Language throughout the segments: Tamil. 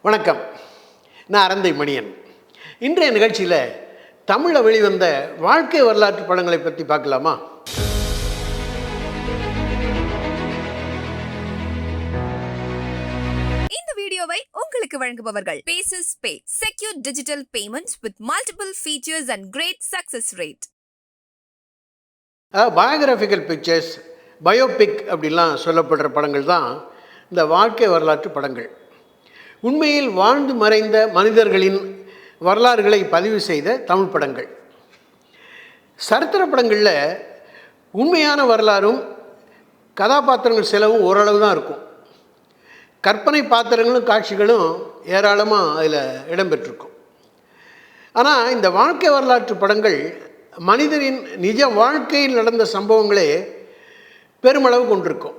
வணக்கம். நான் அரந்தை மணியன். இன்றைய நிகழ்ச்சியில் தமிழில் வெளிவந்த வாழ்க்கை வரலாற்று படங்களை பற்றி பார்க்கலாமா? இந்த வீடியோவை உங்களுக்கு வழங்குபவர்கள் பேசஸ் பே, secure digital payments with multiple features and great success rate. Biographical pictures, biopic அப்படிலாம் சொல்லப்படுற படங்கள் தான் இந்த வாழ்க்கை வரலாற்று படங்கள். உண்மையில் வாழ்ந்து மறைந்த மனிதர்களின் வரலாறுகளை பதிவு செய்த தமிழ் படங்கள். சரித்திர படங்களில் உண்மையான வரலாறும் கதாபாத்திரங்கள் செலவும் ஓரளவு தான் இருக்கும். கற்பனை பாத்திரங்களும் காட்சிகளும் ஏராளமாக அதில் இடம்பெற்றிருக்கும். ஆனால் இந்த வாழ்க்கை வரலாற்று படங்கள் மனிதரின் நிஜ வாழ்க்கையில் நடந்த சம்பவங்களே பெருமளவு கொண்டிருக்கும்.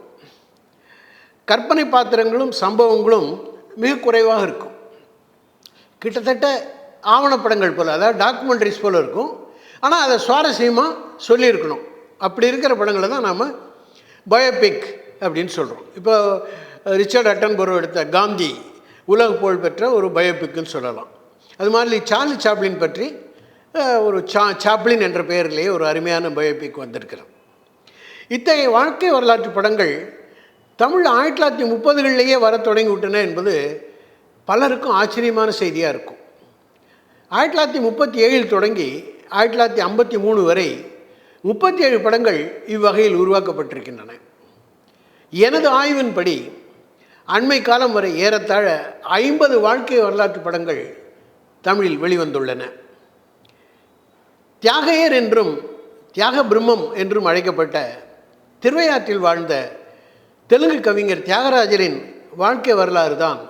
கற்பனை பாத்திரங்களும் சம்பவங்களும் மிக குறைவாக இருக்கும். கிட்டத்தட்ட ஆவணப்படங்கள் போல், அதாவது டாக்குமெண்ட்ரிஸ் போல் இருக்கும். ஆனால் அதை சுவாரஸ்யமாக சொல்லியிருக்கணும். அப்படி இருக்கிற படங்களை தான் நாம் பயோபிக் அப்படின்னு சொல்கிறோம். இப்போ ரிச்சர்ட் அட்டன்பரோ எடுத்த காந்தி உலக புகழ் பெற்ற ஒரு பயோபிக்குன்னு சொல்லலாம். அது மாதிரி சார்லி சாப்ளின் பற்றி ஒரு சாப்ளின் என்ற பெயரிலேயே ஒரு அருமையான பயோபிக் வந்திருக்கிறோம். இத்தகைய வாழ்க்கை வரலாற்று படங்கள் தமிழ் 1930களிலேயே வர தொடங்கி விட்டன என்பது பலருக்கும் ஆச்சரியமான செய்தியாக இருக்கும். 1937 தொடங்கி 1953 வரை 37 படங்கள் இவ்வகையில் உருவாக்கப்பட்டிருக்கின்றன. எனது ஆய்வின்படி அண்மை காலம் வரை ஏறத்தாழ 50 வாழ்க்கை வரலாற்று படங்கள் தமிழில் வெளிவந்துள்ளன. தியாகையர் என்றும் தியாக பிரம்மம் என்றும் அழைக்கப்பட்ட திருவையாற்றில் வாழ்ந்த தெலுங்கு கவிஞர் தியாகராஜரின் வாழ்க்கை வரலாறு தான்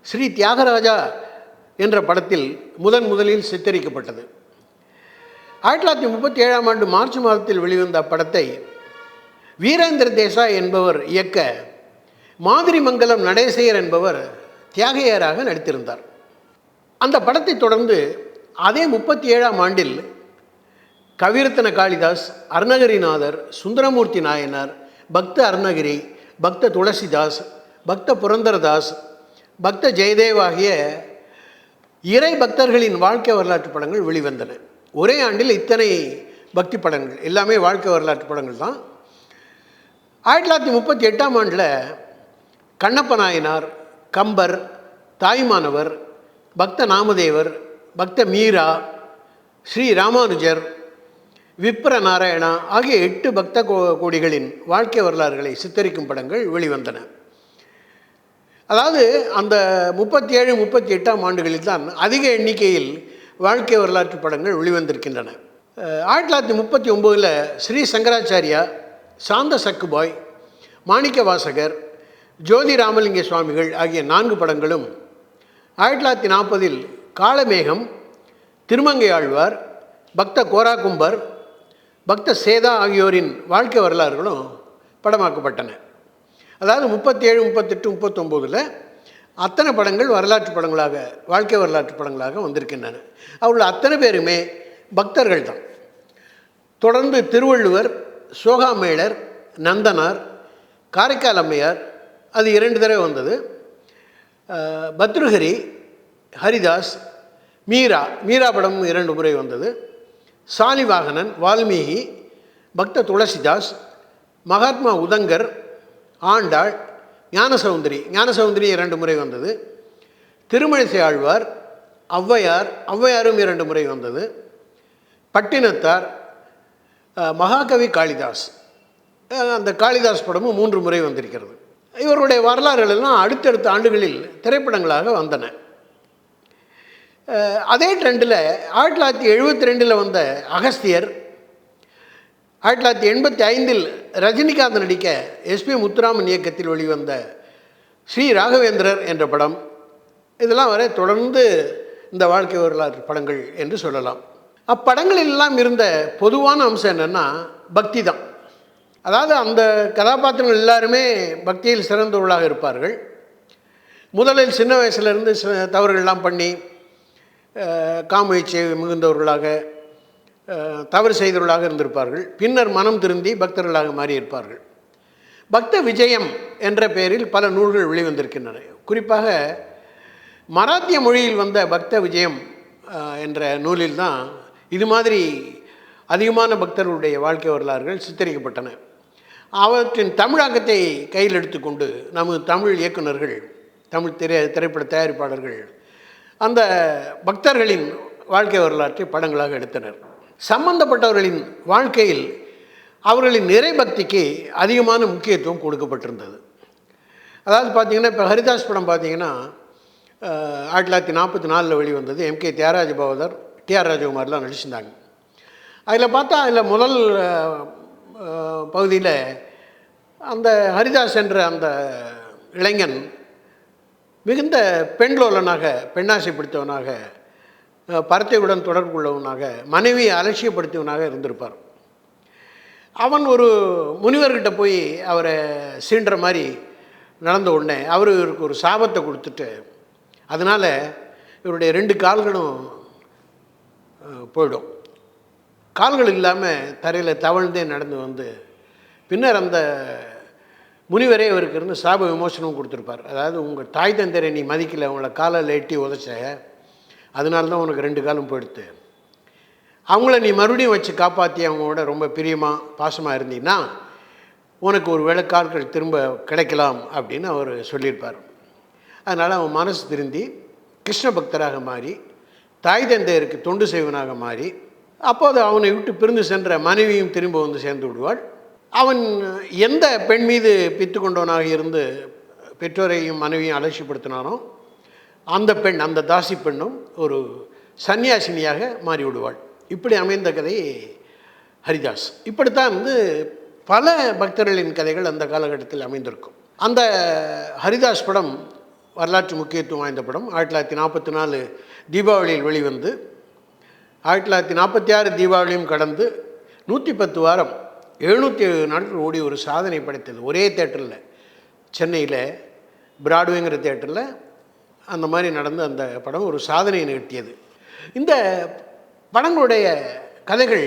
ஸ்ரீ தியாகராஜா என்ற படத்தில் முதலில் சித்தரிக்கப்பட்டது. 1937 மார்ச் மாதத்தில் வெளிவந்த அப்படத்தை வீரேந்திர தேசாய் என்பவர் இயக்க மாதிரிமங்கலம் நடேசையர் என்பவர் தியாகையராக நடித்திருந்தார். அந்த படத்தை தொடர்ந்து அதே 37 கவிரத்ன காளிதாஸ், அருணகிரிநாதர், சுந்தரமூர்த்தி நாயனார், பக்த அருணகிரி, பக்த துளசிதாஸ், பக்த புரந்தரதாஸ், பக்த ஜெயதேவ் ஆகிய இறை பக்தர்களின் வாழ்க்கை வரலாற்று படங்கள் வெளிவந்தன. ஒரே ஆண்டில் இத்தனை பக்தி படங்கள், எல்லாமே வாழ்க்கை வரலாற்று படங்கள் தான். 1938 கண்ணப்ப நாயனார், கம்பர், தாய்மானவர், பக்த நாமதேவர், பக்த மீரா, ஸ்ரீ ராமானுஜர், விப்ர நாராயணா ஆகிய 8 பக்த கோடிகளின் வாழ்க்கை வரலாறுகளை சித்தரிக்கும் படங்கள் வெளிவந்தன. அதாவது அந்த 37-38 ஆண்டுகளில் தான் அதிக எண்ணிக்கையில் வாழ்க்கை வரலாற்று படங்கள் வெளிவந்திருக்கின்றன. 1939 ஸ்ரீ சங்கராச்சாரியா, சாந்த சக்குபாய், மாணிக்க வாசகர், ஜோதி ராமலிங்க சுவாமிகள் ஆகிய 4 படங்களும், 1940 காளமேகம், திருமங்கை ஆழ்வார், பக்த கோராகும்பர், பக்த சேதா ஆகியோரின் வாழ்க்கை வரலாறுகளும் படமாக்கப்பட்டன. அதாவது 37, 38, 39 அத்தனை படங்கள் வரலாற்று படங்களாக, வாழ்க்கை வரலாற்று படங்களாக வந்திருக்கின்றன. அவர்கள் அத்தனை பேருமே பக்தர்கள் தான். தொடர்ந்து திருவள்ளுவர், சோகாமேளர், நந்தனார், காரைக்கால் அம்மையார், அது 2 தடவை வந்தது. பத்ருஹரி, ஹரிதாஸ், மீரா படம் 2 முறை வந்தது. சாலிவாகனன், வால்மீகி, பக்த துளசிதாஸ், மகாத்மா உதங்கர், ஆண்டாள், ஞானசௌந்தரி 2 முறை வந்தது. திருமழிசை ஆழ்வார், ஔவையாரும் 2 முறை வந்தது. பட்டினத்தார், மகாகவி காளிதாஸ், அந்த காளிதாஸ் படமும் 3 முறை வந்திருக்கிறது. இவருடைய வரலாறுகள் எல்லாம் அடுத்தடுத்த ஆண்டுகளில் திரைப்படங்களாக வந்தன. அதே ட்ரெண்டில் 1972 வந்த அகஸ்தியர், 1985 ரஜினிகாந்த் நடிக்க எஸ்பி முத்துராமன் இயக்கத்தில் வெளிவந்த ஸ்ரீ ராகவேந்திரர் என்ற படம், இதெல்லாம் வரை தொடர்ந்து இந்த வாழ்க்கை வரலாற்று படங்கள் என்று சொல்லலாம். அப்படங்களிலெல்லாம் இருந்த பொதுவான அம்சம் என்னென்னா பக்தி தான். அதாவது அந்த கதாபாத்திரங்கள் எல்லாருமே பக்தியில் சிறந்தவர்களாக இருப்பார்கள். முதலில் சின்ன வயசுலேருந்து தவறுகள்லாம் பண்ணி காமுயற்சி மிகுந்தவர்களாக, தவறு செய்தவர்களாக இருந்திருப்பார்கள். பின்னர் மனம் திருந்தி பக்தர்களாக மாறியிருப்பார்கள். பக்த விஜயம் என்ற பெயரில் பல நூல்கள் வெளிவந்திருக்கின்றன. குறிப்பாக மராத்திய மொழியில் வந்த பக்த விஜயம் என்ற நூலில் தான் இது மாதிரி அதிகமான பக்தர்களுடைய வாழ்க்கை வரலாறுகள் சித்தரிக்கப்பட்டன. அவற்றின் தமிழாக்கத்தை கையில் எடுத்துக்கொண்டு நமது தமிழ் இயக்குநர்கள், தமிழ் திரைப்பட தயாரிப்பாளர்கள் அந்த பக்தர்களின் வாழ்க்கை வரலாற்றை படங்களாக எடுத்தனர். சம்பந்தப்பட்டவர்களின் வாழ்க்கையில் அவர்களின் நிறைபக்திக்கு அதிகமான முக்கியத்துவம் கொடுக்கப்பட்டிருந்தது. அதாவது பார்த்திங்கன்னா, இப்போ ஹரிதாஸ் படம் பார்த்திங்கன்னா 1944 வெளிவந்தது. எம்கே தியாகராஜ பாகவதர், டிஆர் ராஜகுமார்லாம் நடிச்சிருந்தாங்க. அதில் பார்த்தா அதில் முதல் பகுதியில் அந்த ஹரிதாஸ் என்ற அந்த இளைஞன் மிகுந்த பெண்லோலனாக, பெண்ணாசை பிடித்தவனாக, பரத்தையுடன் தொடர்பு கொள்ளவனாக, மனைவியை அலட்சியப்படுத்தியவனாக இருந்திருப்பார். அவன் ஒரு முனிவர்கிட்ட போய் அவரை சீண்டுற மாதிரி நடந்த உடனே இவருக்கு ஒரு சாபத்தை கொடுத்துட்டு, அதனால் இவருடைய 2 கால்களும் போயிடும். கால்கள் இல்லாமல் தரையில் தவழ்ந்தே நடந்து வந்து பின்னர் அந்த முனிவரே இவருக்கு இருந்து சாப விமோசனமும் கொடுத்துருப்பார். அதாவது உங்கள் தாய் தந்தரை நீ மதிக்கலை, அவங்கள காலில் எட்டி உதச்ச, அதனால தான் உனக்கு 2 காலும் போயிடுத்து. அவங்கள நீ மறுபடியும் வச்சு காப்பாற்றி அவங்களோட ரொம்ப பிரியமாக பாசமாக இருந்தீங்கன்னா உனக்கு ஒரு வேளை கால்கள் திரும்ப கிடைக்கலாம் அப்படின்னு அவர் சொல்லியிருப்பார். அதனால் அவன் மனசு திருந்தி கிருஷ்ண பக்தராக மாறி தாய் தந்தையருக்கு தொண்டு செய்வனாக மாறி, அப்போது அவனை விட்டு பிரிந்து சென்ற மனைவியும் திரும்ப வந்து சேர்ந்து விடுவாள். அவன் எந்த பெண் மீது பித்து கொண்டவனாக இருந்து பெற்றோரையும் மனைவியும் அலட்சியப்படுத்தினானோ அந்த பெண், அந்த தாசி பெண்ணும் ஒரு சன்னியாசினியாக மாறிவிடுவாள். இப்படி அமைந்த கதை ஹரிதாஸ். இப்படித்தான் பல பக்தர்களின் கதைகள் அந்த காலகட்டத்தில் அமைந்திருக்கும். அந்த ஹரிதாஸ் படம் வரலாற்று முக்கியத்துவம் வாய்ந்த படம். 1944 தீபாவளியில் வெளிவந்து 1946 தீபாவளியும் கடந்து 110 வாரம் 707 நாட்கள் ஓடி ஒரு சாதனை படைத்தது. ஒரே தேட்டரில், சென்னையில் பிராட்வேங்கிற தேட்டரில் அந்த மாதிரி நடந்து அந்த படம் ஒரு சாதனை நிகழ்த்தியது. இந்த படங்களுடைய கதைகள்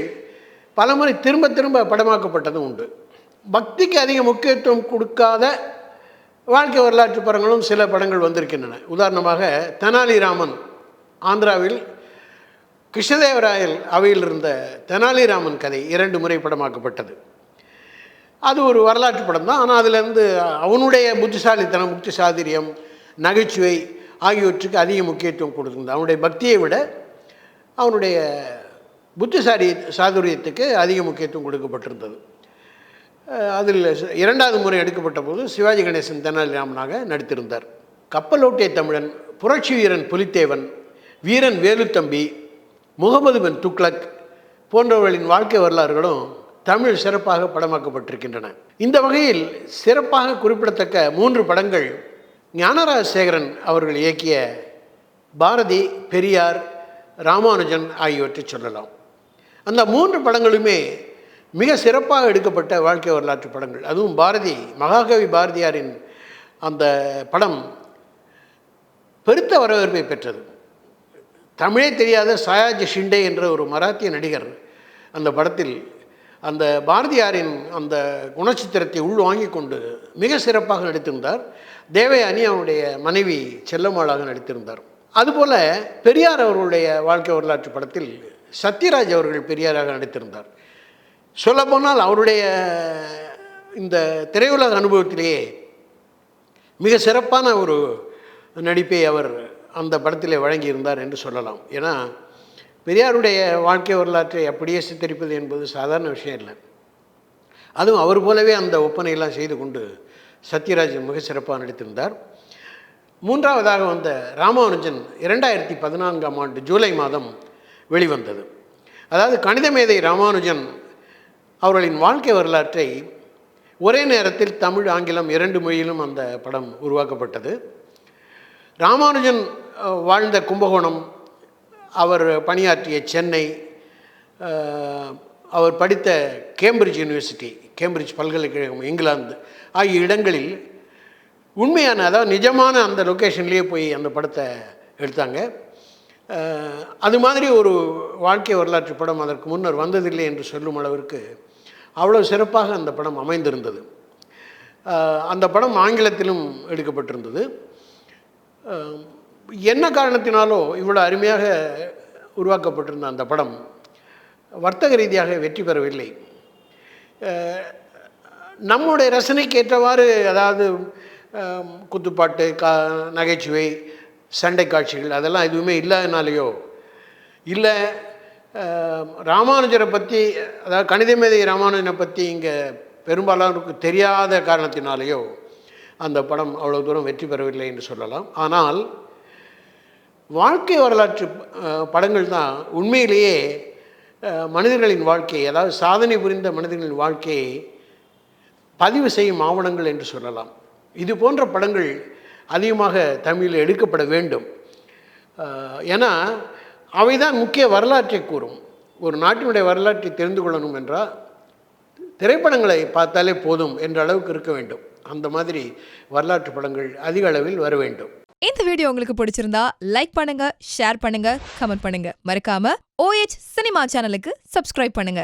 பல முறை திரும்ப திரும்ப படமாக்கப்பட்டதும் உண்டு. பக்திக்கு அதிக முக்கியத்துவம் கொடுக்காத வாழ்க்கை வரலாற்று படங்களும் சில படங்கள் வந்திருக்கின்றன. உதாரணமாக தெனாலிராமன், ஆந்திராவில் கிருஷ்ணதேவராயல் அவையில் இருந்த தெனாலிராமன் கதை 2 முறை படமாக்கப்பட்டது. அது ஒரு வரலாற்று படம் தான். ஆனால் அதிலிருந்து அவனுடைய புத்திசாலித்தனம், முக்தி சாதுரியம், நகைச்சுவை ஆகியவற்றுக்கு அதிக முக்கியத்துவம் கொடுத்திருந்தது. அவனுடைய பக்தியை விட அவனுடைய சாதுரியத்துக்கு அதிக முக்கியத்துவம் கொடுக்கப்பட்டிருந்தது. அதில் 2வது முறை எடுக்கப்பட்ட போது சிவாஜி கணேசன் தெனாலிராமனாக நடித்திருந்தார். கப்பலோட்டிய தமிழன், புரட்சி வீரன் புலித்தேவன், வீரன் வேலுத்தம்பி, முகமது பின் துக்ளக் போன்றவர்களின் வாழ்க்கை வரலாறுகளும் தமிழ் சிறப்பாக படமாக்கப்பட்டிருக்கின்றன. இந்த வகையில் சிறப்பாக குறிப்பிடத்தக்க 3 படங்கள் ஞானராஜசேகரன் அவர்கள் இயக்கிய பாரதி, பெரியார், ராமானுஜன் ஆகியவற்றை சொல்லலாம். அந்த 3 படங்களுமே மிக சிறப்பாக எடுக்கப்பட்ட வாழ்க்கை வரலாற்று படங்கள். அதுவும் பாரதி, மகாகவி பாரதியாரின் அந்த படம் பெருத்த வரவேற்பை பெற்றது. தமிழே தெரியாத சாயாஜி ஷிண்டே என்ற ஒரு மராத்திய நடிகர் அந்த படத்தில் அந்த பாரதியாரின் அந்த குணச்சித்திரத்தை உள்வாங்கி கொண்டு மிக சிறப்பாக நடித்திருந்தார். தேவயானி அவருடைய மனைவி செல்லம்மாளாக நடித்திருந்தார். அதுபோல் பெரியார் அவர்களுடைய வாழ்க்கை வரலாற்று படத்தில் சத்யராஜ் அவர்கள் பெரியாராக நடித்திருந்தார். சொல்லப்போனால் அவருடைய இந்த திரையுலக அனுபவத்திலேயே மிக சிறப்பான ஒரு நடிப்பை அவர் அந்த படத்திலே வழங்கியிருந்தார் என்று சொல்லலாம். ஏன்னா பெரியாருடைய வாழ்க்கை வரலாற்றை அப்படியே சித்தரிப்பது என்பது சாதாரண விஷயம் இல்லை. அதுவும் அவர் போலவே அந்த ஒப்பனையெல்லாம் செய்து கொண்டு சத்யராஜ் மிக சிறப்பாக நடித்திருந்தார். 3வதாக வந்த ராமானுஜன் 2014ஆம் ஆண்டு ஜூலை மாதம் வெளிவந்தது. அதாவது கணித மேதை ராமானுஜன் அவர்களின் வாழ்க்கை வரலாற்றை ஒரே நேரத்தில் தமிழ், ஆங்கிலம் 2 மொழியிலும் அந்த படம் உருவாக்கப்பட்டது. ராமானுஜன் வாழ்ந்த கும்பகோணம், அவர் பணியாற்றிய சென்னை, அவர் படித்த கேம்பிரிட்ஜ் யூனிவர்சிட்டி, கேம்பிரிட்ஜ் பல்கலைக்கழகம் இங்கிலாந்து ஆகிய இடங்களில் உண்மையான, அதாவது நிஜமான அந்த லொக்கேஷன்லேயே போய் அந்த படத்தை எடுத்தாங்க. அது மாதிரி ஒரு வாழ்க்கை வரலாற்று படம் அதற்கு முன்னர் வந்ததில்லை என்று சொல்லும் அளவிற்கு அவ்வளோ சிறப்பாக அந்த படம் அமைந்திருந்தது. அந்த படம் ஆங்கிலத்திலும் எடுக்கப்பட்டிருந்தது. என்ன காரணத்தினாலோ இவ்வளோ அருமையாக உருவாக்கப்பட்டிருந்த அந்த படம் வர்த்தக ரீதியாக வெற்றி பெறவில்லை. நம்முடைய ரசனைக்கு ஏற்றவாறு, அதாவது குத்துப்பாட்டு, நகைச்சுவை, சண்டை காட்சிகள் அதெல்லாம் எதுவுமே இல்லாதனாலேயோ, இல்லை ராமானுஜரை பற்றி, அதாவது கணிதமேதை ராமானுஜனை பற்றி இங்கே பெரும்பாலானோருக்கு தெரியாத காரணத்தினாலேயோ அந்த படம் அவ்வளோ தூரம் வெற்றி பெறவில்லை என்று சொல்லலாம். ஆனால் வாழ்க்கை வரலாற்று படங்கள் தான் உண்மையிலேயே மனிதர்களின் வாழ்க்கையை, அதாவது சாதனை புரிந்த மனிதர்களின் வாழ்க்கையை பதிவு செய்யும் ஆவணங்கள் என்று சொல்லலாம். இது போன்ற படங்கள் அதிகமாக தமிழில் எடுக்கப்பட வேண்டும். ஏன்னா அவை தான் முக்கிய வரலாற்றை கூறும். ஒரு நாட்டினுடைய வரலாற்றை தெரிந்து கொள்ளணும் என்றால் திரைப்படங்களை பார்த்தாலே போதும் என்ற அளவுக்கு இருக்க வேண்டும். அந்த மாதிரி வரலாற்று படங்கள் அதிக அளவில் வர வேண்டும். இந்த வீடியோ உங்களுக்கு பிடிச்சிருந்தா லைக் பண்ணுங்க, ஷேர் பண்ணுங்க, கமெண்ட் பண்ணுங்க. மறக்காம OH சினிமா சேனலுக்கு சப்ஸ்கிரைப் பண்ணுங்க.